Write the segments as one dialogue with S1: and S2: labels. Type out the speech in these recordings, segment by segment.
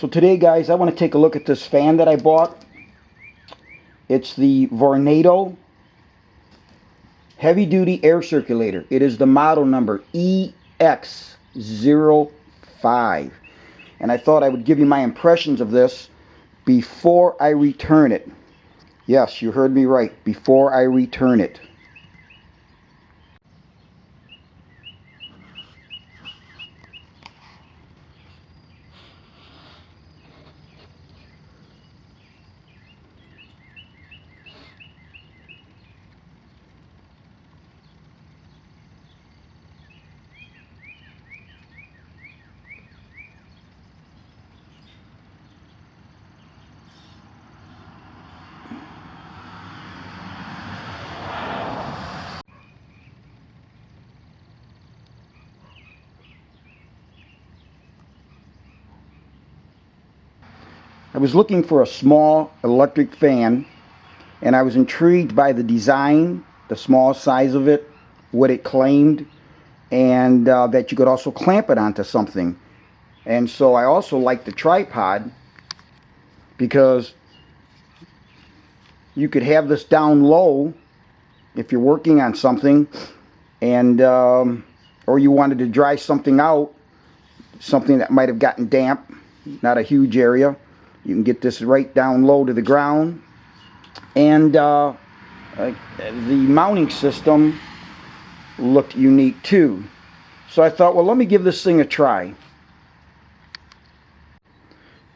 S1: So today, guys, I want to take a look at this fan that I bought. It's the Vornado Heavy Duty Air Circulator. It is the model number EXO5. And I thought I would give you my impressions of this before I return it. Yes, you heard me right. Before I return it. I was looking for a small electric fan, and I was intrigued by the design, the small size of it, what it claimed, and that you could also clamp it onto something. And so I also liked the tripod because you could have this down low if you're working on something, and or you wanted to dry something out, something that might have gotten damp, not a huge area. You can get this right down low to the ground. And the mounting system looked unique too. So I thought, well, let me give this thing a try.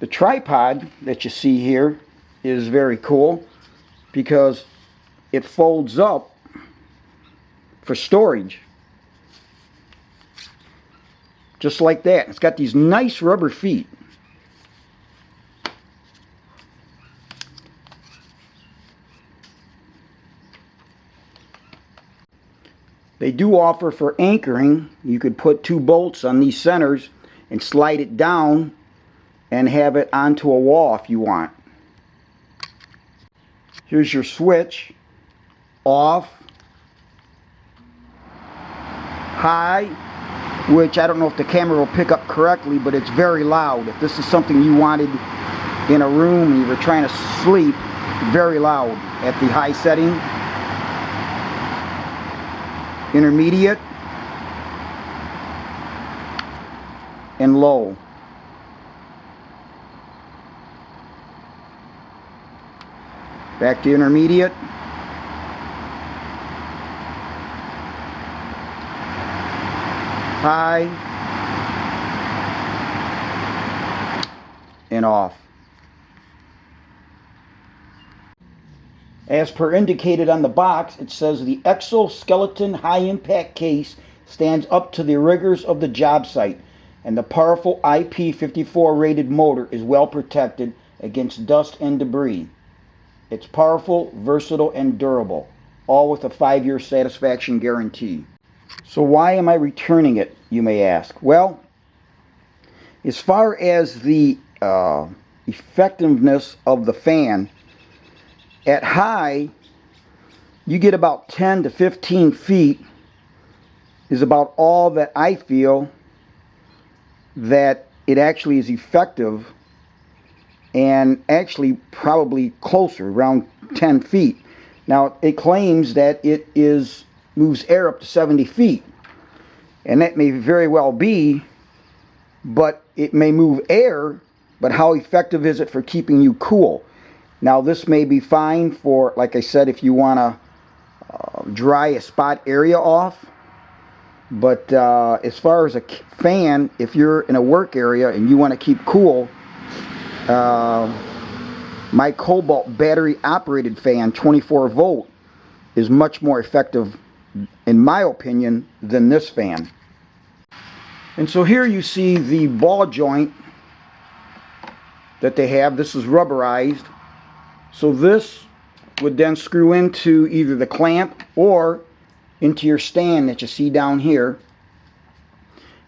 S1: The tripod that you see here is very cool because it folds up for storage. Just like that. It's got these nice rubber feet. They do offer for anchoring. You could put 2 bolts on these centers and slide it down and have it onto a wall if you want. Here's your switch. Off. High, which I don't know if the camera will pick up correctly, but it's very loud. If this is something you wanted in a room and you were trying to sleep, very loud at the high setting. Intermediate and low. Back to intermediate. High and off. As per indicated on the box, it says the exoskeleton high-impact case stands up to the rigors of the job site, and the powerful IP54 rated motor is well protected against dust and debris. It's powerful, versatile, and durable, all with a 5-year satisfaction guarantee. So why am I returning it, you may ask? Well, as far as the effectiveness of the fan, at high, you get about 10 to 15 feet is about all that I feel that it actually is effective, and actually probably closer, around 10 feet. Now, it claims that it moves air up to 70 feet, and that may very well be, but it may move air, but how effective is it for keeping you cool? Now, this may be fine for, like I said, if you want to dry a spot area off. But as far as a fan, if you're in a work area and you want to keep cool, my Cobalt battery operated fan, 24 volt, is much more effective, in my opinion, than this fan. And so here you see the ball joint that they have. This is rubberized. So this would then screw into either the clamp or into your stand that you see down here.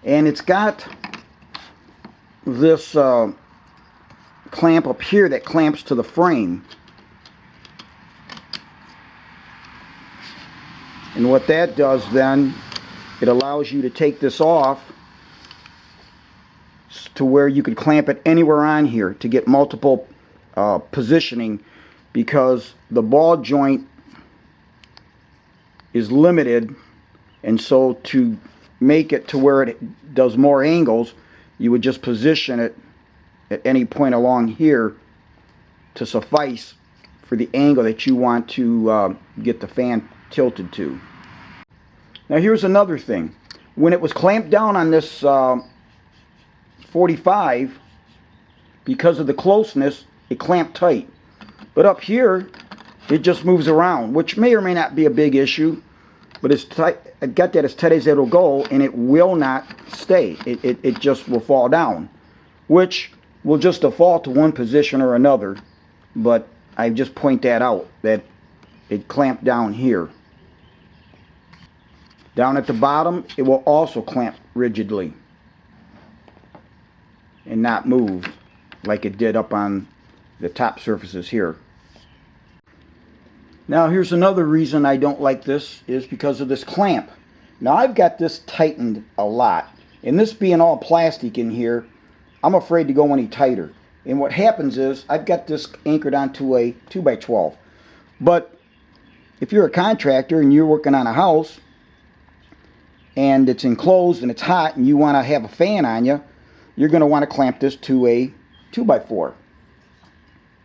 S1: And it's got this clamp up here that clamps to the frame. And what that does then, it allows you to take this off, to where you could clamp it anywhere on here to get multiple positioning, because the ball joint is limited, and so to make it to where it does more angles, you would just position it at any point along here to suffice for the angle that you want to get the fan tilted to. Now here's another thing. When it was clamped down on this 45, because of the closeness, it clamped tight. But up here, it just moves around, which may or may not be a big issue, but it's tight. I've got that as tight as it'll go, and it will not stay. It just will fall down, which will just default to one position or another. But I just point that out, that it clamped down here. Down at the bottom, it will also clamp rigidly and not move like it did up on the top surfaces here. Now here's another reason I don't like this, is because of this clamp. Now I've got this tightened a lot, and this being all plastic in here, I'm afraid to go any tighter. And what happens is, I've got this anchored onto a 2x12. But if you're a contractor and you're working on a house and it's enclosed and it's hot and you want to have a fan on you, you're going to want to clamp this to a 2x4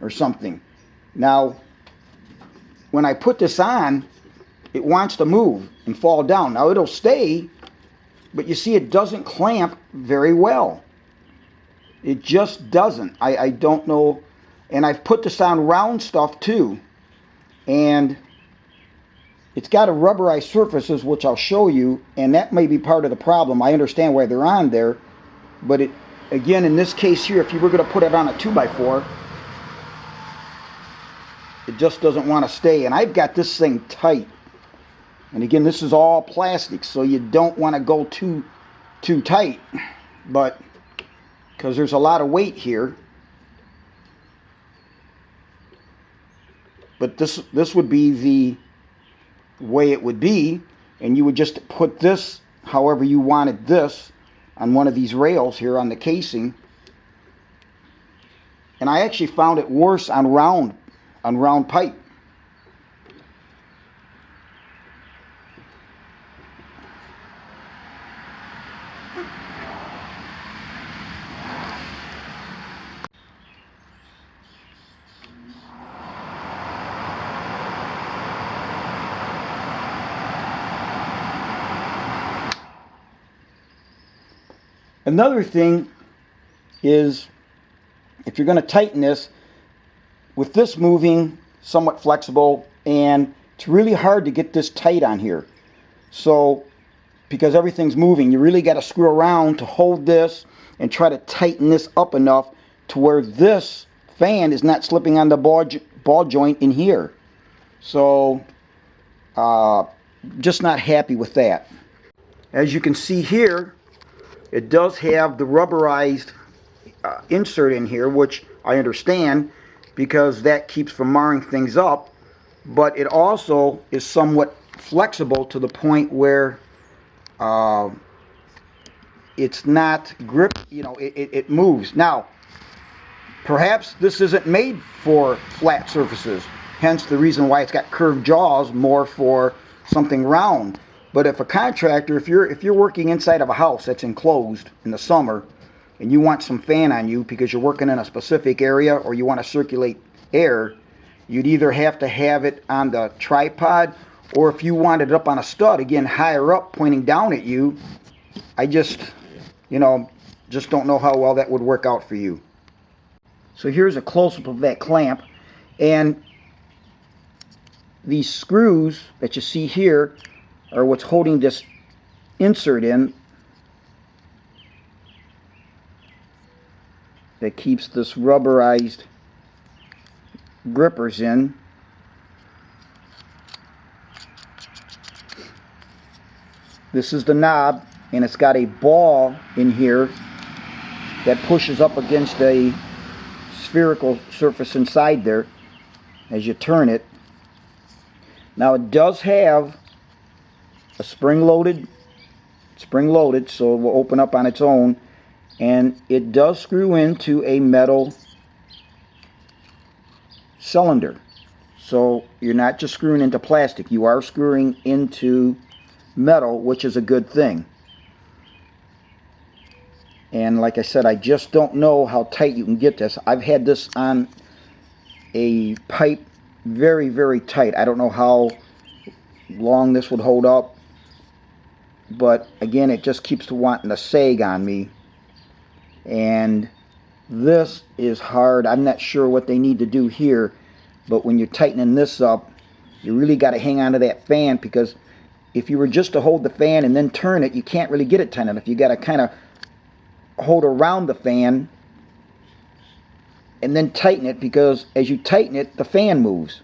S1: or something. Now when I put this on, it wants to move and fall down. Now it'll stay, but you see it doesn't clamp very well. It just doesn't. I don't know. And I've put this on round stuff too, and it's got a rubberized surfaces, which I'll show you, and that may be part of the problem. I understand why they're on there, but it, again, in this case here, if you were going to put it on a 2x4, it just doesn't want to stay. And I've got this thing tight, and again, this is all plastic, so you don't want to go too tight, but because there's a lot of weight here. But this would be the way it would be, and you would just put this however you wanted this on one of these rails here on the casing. And I actually found it worse on round pipe. Another thing is, if you're going to tighten this, with this moving somewhat flexible, and it's really hard to get this tight on here. So, because everything's moving, you really got to screw around to hold this and try to tighten this up enough to where this fan is not slipping on the ball joint in here. So, just not happy with that. As you can see here, it does have the rubberized insert in here, which I understand because that keeps from marring things up, but it also is somewhat flexible to the point where it's not grip, you know, it moves. Now, perhaps this isn't made for flat surfaces, hence the reason why it's got curved jaws, more for something round. But if a contractor, if you're working inside of a house that's enclosed in the summer, and you want some fan on you because you're working in a specific area or you want to circulate air, you'd either have to have it on the tripod, or if you wanted it up on a stud, again, higher up, pointing down at you, I just don't know how well that would work out for you. So here's a close-up of that clamp, and these screws that you see here are what's holding this insert in that keeps this rubberized grippers in. This is the knob, and it's got a ball in here that pushes up against a spherical surface inside there as you turn it. Now it does have a spring loaded, so it will open up on its own, and it does screw into a metal cylinder. So you're not just screwing into plastic, you are screwing into metal, which is a good thing. And like I said, I just don't know how tight you can get this. I've had this on a pipe very, very tight. I don't know how long this would hold up, but again, it just keeps wanting to sag on me. And this is hard. I'm not sure what they need to do here, but when you're tightening this up, you really got to hang on to that fan, because if you were just to hold the fan and then turn it, you can't really get it tight enough. You got to kind of hold around the fan and then tighten it, because as you tighten it, the fan moves.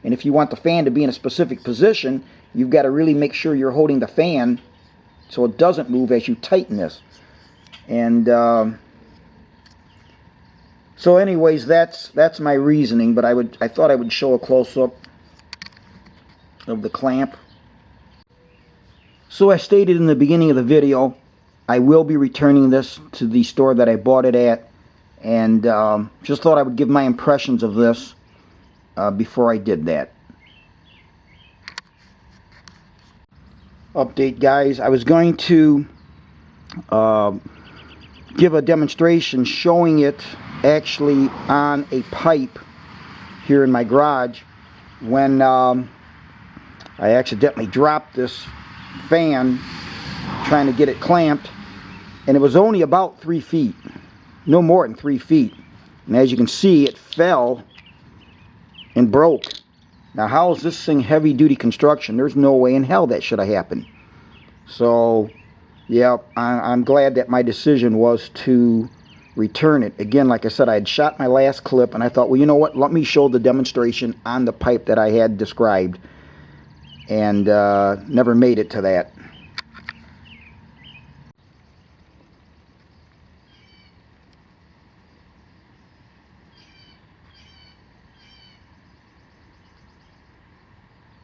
S1: And if you want the fan to be in a specific position, you've got to really make sure you're holding the fan so it doesn't move as you tighten this. And so anyways, that's my reasoning, but I thought I would show a close-up of the clamp. So I stated in the beginning of the video, I will be returning this to the store that I bought it at, and just thought I would give my impressions of this before I did that. Update, guys, I was going to give a demonstration showing it actually on a pipe here in my garage when I accidentally dropped this fan trying to get it clamped, and it was only about 3 feet, no more than 3 feet, and as you can see, it fell and broke. Now, how is this thing heavy duty construction? There's no way in hell that should have happened. So yeah, I'm glad that my decision was to return it. Again, like I said, I had shot my last clip, and I thought, well, you know what, let me show the demonstration on the pipe that I had described, and never made it to that.